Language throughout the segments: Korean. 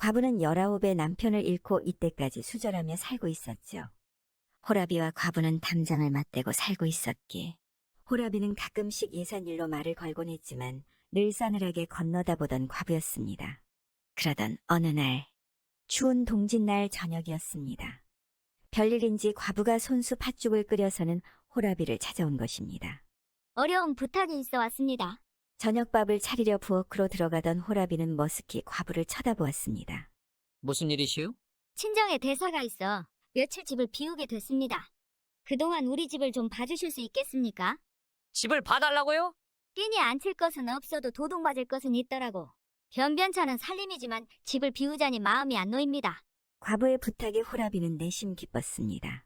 과부는 19의 남편을 잃고 이때까지 수절하며 살고 있었죠. 호라비와 과부는 담장을 맞대고 살고 있었기에 호라비는 가끔씩 예산일로 말을 걸곤 했지만 늘 싸늘하게 건너다 보던 과부였습니다. 그러던 어느 날, 추운 동짓날 저녁이었습니다. 별일인지 과부가 손수 팥죽을 끓여서는 호라비를 찾아온 것입니다. 어려운 부탁이 있어 왔습니다. 저녁밥을 차리려 부엌으로 들어가던 호라비는 머쓱히 과부를 쳐다보았습니다. 무슨 일이시오? 친정에 대사가 있어 며칠 집을 비우게 됐습니다. 그동안 우리 집을 좀 봐주실 수 있겠습니까? 집을 봐달라고요? 끼니 안 칠 것은 없어도 도둑 맞을 것은 있더라고. 변변찮은 살림이지만 집을 비우자니 마음이 안 놓입니다. 과부의 부탁에 호라비는 내심 기뻤습니다.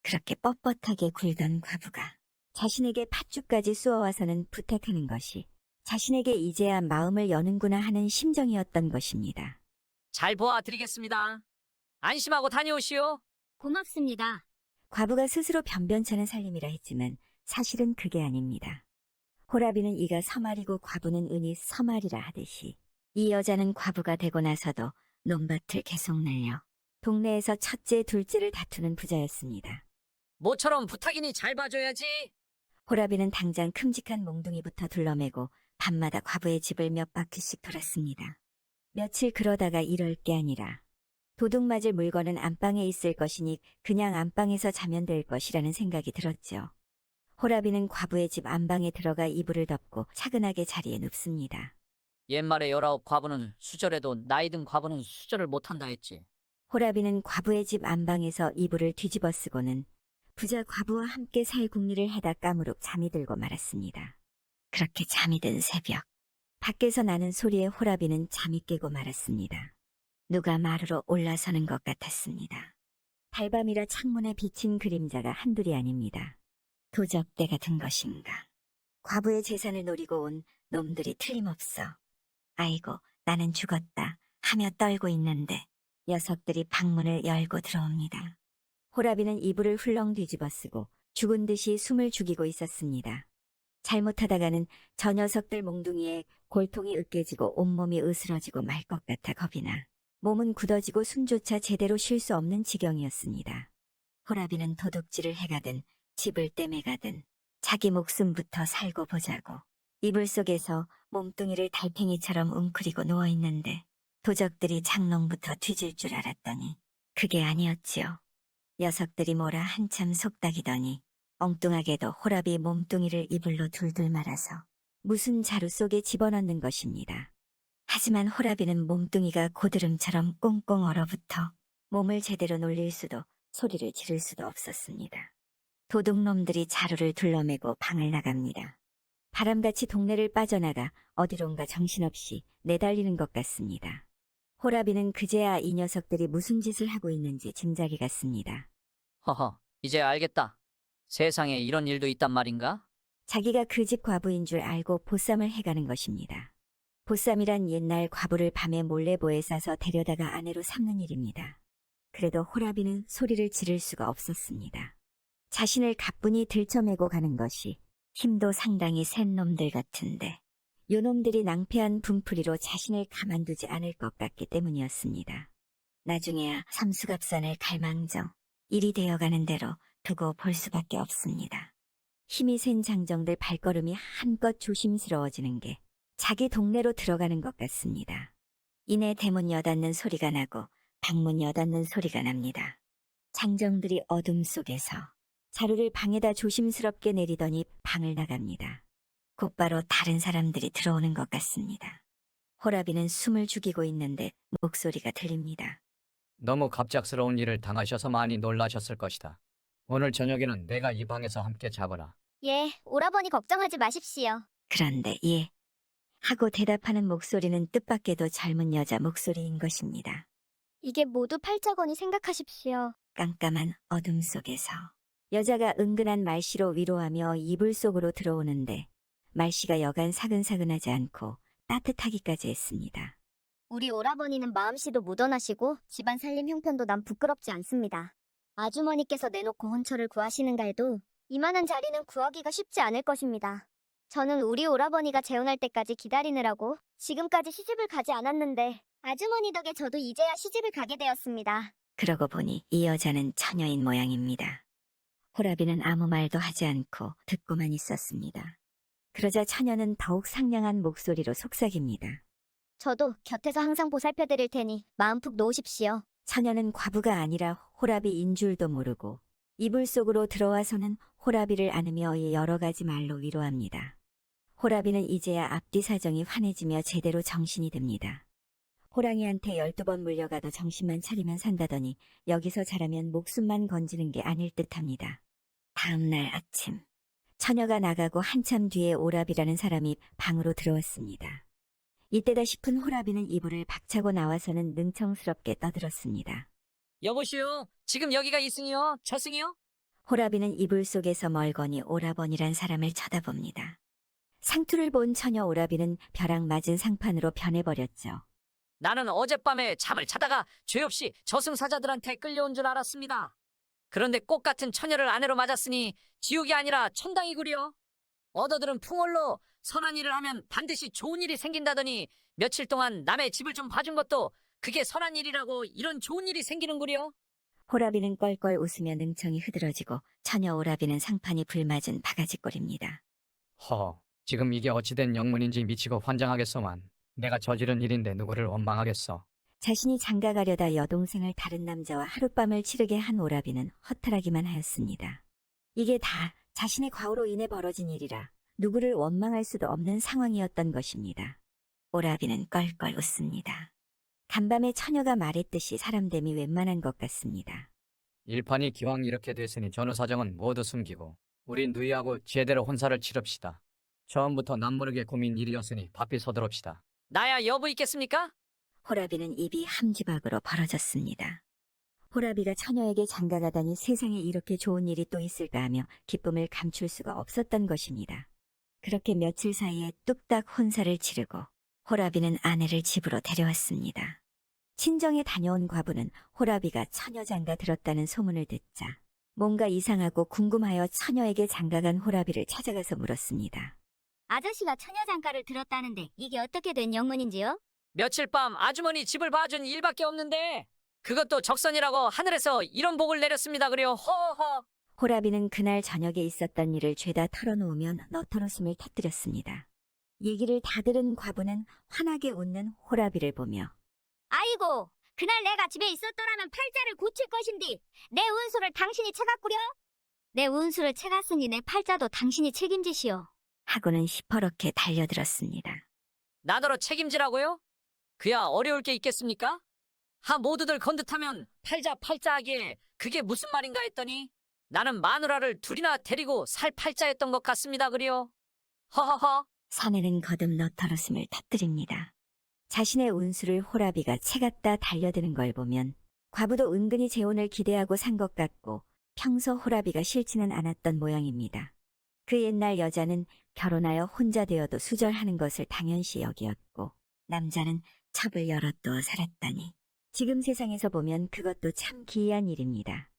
그렇게 뻣뻣하게 굴던 과부가 자신에게 팥죽까지 쏘아와서는 부탁하는 것이 자신에게 이제야 마음을 여는구나 하는 심정이었던 것입니다. 잘 보아드리겠습니다. 안심하고 다녀오시오. 고맙습니다. 과부가 스스로 변변찮은 살림이라 했지만 사실은 그게 아닙니다. 호라비는 이가 서말이고 과부는 은이 서말이라 하듯이 이 여자는 과부가 되고 나서도 논밭을 계속 날려 동네에서 첫째, 둘째를 다투는 부자였습니다. 모처럼 부탁이니 잘 봐줘야지. 호라비는 당장 큼직한 몽둥이부터 둘러매고 밤마다 과부의 집을 몇 바퀴씩 돌았습니다. 며칠 그러다가 이럴 게 아니라 도둑 맞을 물건은 안방에 있을 것이니 그냥 안방에서 자면 될 것이라는 생각이 들었죠. 호라비는 과부의 집 안방에 들어가 이불을 덮고 차근하게 자리에 눕습니다. 옛말에 19 과부는 수절해도 나이 든 과부는 수절을 못한다 했지. 호라비는 과부의 집 안방에서 이불을 뒤집어 쓰고는 부자 과부와 함께 살 궁리를 하다 까무룩 잠이 들고 말았습니다. 그렇게 잠이 든 새벽, 밖에서 나는 소리에 호라비는 잠이 깨고 말았습니다. 누가 마루로 올라서는 것 같았습니다. 달밤이라 창문에 비친 그림자가 한둘이 아닙니다. 도적 때가 든 것인가. 과부의 재산을 노리고 온 놈들이 틀림없어. 아이고, 나는 죽었다 하며 떨고 있는데 녀석들이 방문을 열고 들어옵니다. 호라비는 이불을 훌렁 뒤집어 쓰고 죽은 듯이 숨을 죽이고 있었습니다. 잘못하다가는 저 녀석들 몽둥이에 골통이 으깨지고 온몸이 으스러지고 말 것 같아 겁이 나 몸은 굳어지고 숨조차 제대로 쉴 수 없는 지경이었습니다. 호라비는 도둑질을 해가든 집을 떼매가든 자기 목숨부터 살고 보자고 이불 속에서 몸뚱이를 달팽이처럼 웅크리고 누워있는데 도적들이 장롱부터 뒤질 줄 알았더니 그게 아니었지요. 녀석들이 뭐라 한참 속닥이더니 엉뚱하게도 호라비 몸뚱이를 이불로 둘둘 말아서 무슨 자루 속에 집어넣는 것입니다. 하지만 호라비는 몸뚱이가 고드름처럼 꽁꽁 얼어붙어 몸을 제대로 놀릴 수도 소리를 지를 수도 없었습니다. 도둑놈들이 자루를 둘러매고 방을 나갑니다. 바람같이 동네를 빠져나가 어디론가 정신없이 내달리는 것 같습니다. 호라비는 그제야 이 녀석들이 무슨 짓을 하고 있는지 짐작이 갔습니다. 허허, 이제 알겠다. 세상에 이런 일도 있단 말인가? 자기가 그 집 과부인 줄 알고 보쌈을 해가는 것입니다. 보쌈이란 옛날 과부를 밤에 몰래보에 싸서 데려다가 아내로 삼는 일입니다. 그래도 호라비는 소리를 지를 수가 없었습니다. 자신을 가뿐히 들쳐매고 가는 것이 힘도 상당히 센 놈들 같은데 요놈들이 낭패한 분풀이로 자신을 가만두지 않을 것 같기 때문이었습니다. 나중에야 삼수갑산을 갈망정 일이 되어가는 대로 두고 볼 수밖에 없습니다. 힘이 센 장정들 발걸음이 한껏 조심스러워지는 게 자기 동네로 들어가는 것 같습니다. 이내 대문 여닫는 소리가 나고 방문 여닫는 소리가 납니다. 장정들이 어둠 속에서 자루를 방에다 조심스럽게 내리더니 방을 나갑니다. 곧바로 다른 사람들이 들어오는 것 같습니다. 호라비는 숨을 죽이고 있는데 목소리가 들립니다. 너무 갑작스러운 일을 당하셔서 많이 놀라셨을 것이다. 오늘 저녁에는 내가 이 방에서 함께 자거라. 예, 오라버니 걱정하지 마십시오. 그런데 예 하고 대답하는 목소리는 뜻밖에도 젊은 여자 목소리인 것입니다. 이게 모두 팔자거니 생각하십시오. 깜깜한 어둠 속에서 여자가 은근한 말씨로 위로하며 이불 속으로 들어오는데 말씨가 여간 사근사근하지 않고 따뜻하기까지 했습니다. 우리 오라버니는 마음씨도 무던하시고 집안 살림 형편도 난 부끄럽지 않습니다. 아주머니께서 내놓고 혼처를 구하시는가 해도 이만한 자리는 구하기가 쉽지 않을 것입니다. 저는 우리 오라버니가 재혼할 때까지 기다리느라고 지금까지 시집을 가지 않았는데 아주머니 덕에 저도 이제야 시집을 가게 되었습니다. 그러고 보니 이 여자는 처녀인 모양입니다. 호라비는 아무 말도 하지 않고 듣고만 있었습니다. 그러자 처녀는 더욱 상냥한 목소리로 속삭입니다. 저도 곁에서 항상 보살펴 드릴 테니 마음 푹 놓으십시오. 처녀는 과부가 아니라 호라비인 줄도 모르고 이불 속으로 들어와서는 호라비를 안으며 여러 가지 말로 위로합니다. 호라비는 이제야 앞뒤 사정이 환해지며 제대로 정신이 듭니다. 호랑이한테 12번 물려가도 정신만 차리면 산다더니 여기서 자라면 목숨만 건지는 게 아닐 듯합니다. 다음 날 아침, 처녀가 나가고 한참 뒤에 오라비라는 사람이 방으로 들어왔습니다. 이때다 싶은 호라비는 이불을 박차고 나와서는 능청스럽게 떠들었습니다. 여보시오, 지금 여기가 이승이요? 저승이요? 호라비는 이불 속에서 멀거니 오라버니란 사람을 쳐다봅니다. 상투를 본 처녀 오라비는 벼락 맞은 상판으로 변해버렸죠. 나는 어젯밤에 잠을 자다가 죄 없이 저승사자들한테 끌려온 줄 알았습니다. 그런데 꽃 같은 처녀를 아내로 맞았으니 지옥이 아니라 천당이구려. 얻어들은 풍월로 선한 일을 하면 반드시 좋은 일이 생긴다더니 며칠 동안 남의 집을 좀 봐준 것도 그게 선한 일이라고 이런 좋은 일이 생기는구려. 호라비는 껄껄 웃으며 능청이 흐드러지고 처녀 오라비는 상판이 불맞은 바가지꼴입니다. 지금 이게 어찌된 영문인지 미치고 환장하겠소만. 내가 저지른 일인데 누구를 원망하겠어. 자신이 장가가려다 여동생을 다른 남자와 하룻밤을 치르게 한 오라비는 허탈하기만 하였습니다. 이게 다 자신의 과오로 인해 벌어진 일이라 누구를 원망할 수도 없는 상황이었던 것입니다. 오라비는 껄껄 웃습니다. 간밤에 처녀가 말했듯이 사람됨이 웬만한 것 같습니다. 일판이 기왕 이렇게 됐으니 전후 사정은 모두 숨기고 우리 누이하고 제대로 혼사를 치릅시다. 처음부터 남모르게 꾸민 일이었으니 바삐 서두릅시다. 나야 여부 있겠습니까? 호라비는 입이 함지박으로 벌어졌습니다. 호라비가 처녀에게 장가가다니 세상에 이렇게 좋은 일이 또 있을까 하며 기쁨을 감출 수가 없었던 것입니다. 그렇게 며칠 사이에 뚝딱 혼사를 치르고 호라비는 아내를 집으로 데려왔습니다. 친정에 다녀온 과부는 호라비가 처녀 장가 들었다는 소문을 듣자 뭔가 이상하고 궁금하여 처녀에게 장가간 호라비를 찾아가서 물었습니다. 아저씨가 처녀 장가를 들었다는데 이게 어떻게 된 영문인지요? 며칠 밤 아주머니 집을 봐준 일밖에 없는데 그것도 적선이라고 하늘에서 이런 복을 내렸습니다. 그래요. 허허. 호라비는 그날 저녁에 있었던 일을 죄다 털어놓으면 너털웃음을 터뜨렸습니다. 얘기를 다 들은 과부는 환하게 웃는 호라비를 보며 아이고, 그날 내가 집에 있었더라면 팔자를 고칠 것인디 내 운수를 당신이 채갔구려? 내 운수를 채갔으니 내 팔자도 당신이 책임지시오. 하고는 시퍼렇게 달려들었습니다. 나더러 책임지라고요? 그야 어려울 게 있겠습니까? 모두들 건듯하면 팔자 하기에 그게 무슨 말인가 했더니 나는 마누라를 둘이나 데리고 살 팔자였던 것 같습니다. 그래요. 허허허. 사내는 거듭 너털웃음을 터뜨립니다. 자신의 운수를 호라비가 채갔다 달려드는 걸 보면 과부도 은근히 재혼을 기대하고 산 것 같고 평소 호라비가 싫지는 않았던 모양입니다. 그 옛날 여자는 결혼하여 혼자 되어도 수절하는 것을 당연시 여기었고 남자는 첩을 열어두어 살았다니 지금 세상에서 보면 그것도 참 기이한 일입니다.